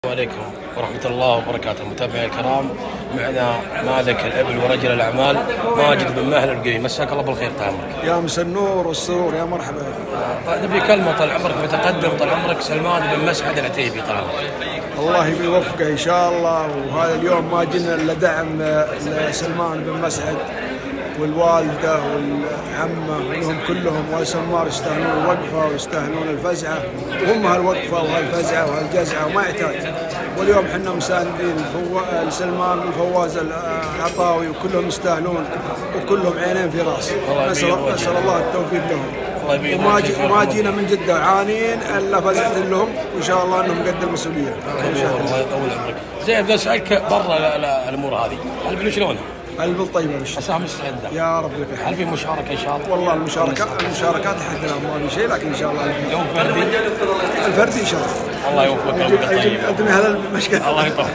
عليكم ورحمة الله وبركاته. متابعي الكرام، معنا مالك الإبل ورجل الأعمال ماجد بن مهل القريم. مساك الله بالخير. تعمرك يا مس النور والسرور، يا مرحبا. نبي كلمة طال عمرك متقدم، طال عمرك سلمان بن مسعد العتيبي. طال عمرك الله يوفقه إن شاء الله. وهذا اليوم ما جينا إلا دعم لسلمان بن مسعد والوالدة والعمة وهم كلهم وسمار يستاهلون الوقفة ويستاهلون الفزعة، وهم هالوقفة وهالفزعة وهالجزعة وما يحتاج. واليوم حنا مساندين لسلمان والفواز العطاوي وكلهم يستاهلون وكلهم عينين في راس. نسأل الله التوفيق لهم. وما جينا من جدة عانين الا فزعت لهم، وان شاء الله انهم قد المسؤولية. الله يطول عمرك. زين، بدي اسالك برا الامور هذه، البل شلونها؟ البل طيبة ان شاء الله. اسهم مستعدة يا رب لك. هل في مشاركة ان شاء الله؟ والله المشاركات لحد الان ما في شيء، لكن ان شاء الله يوم فردي الفردي ان شاء الله. الله يوفقك. هذا المشكلة. الله يطول.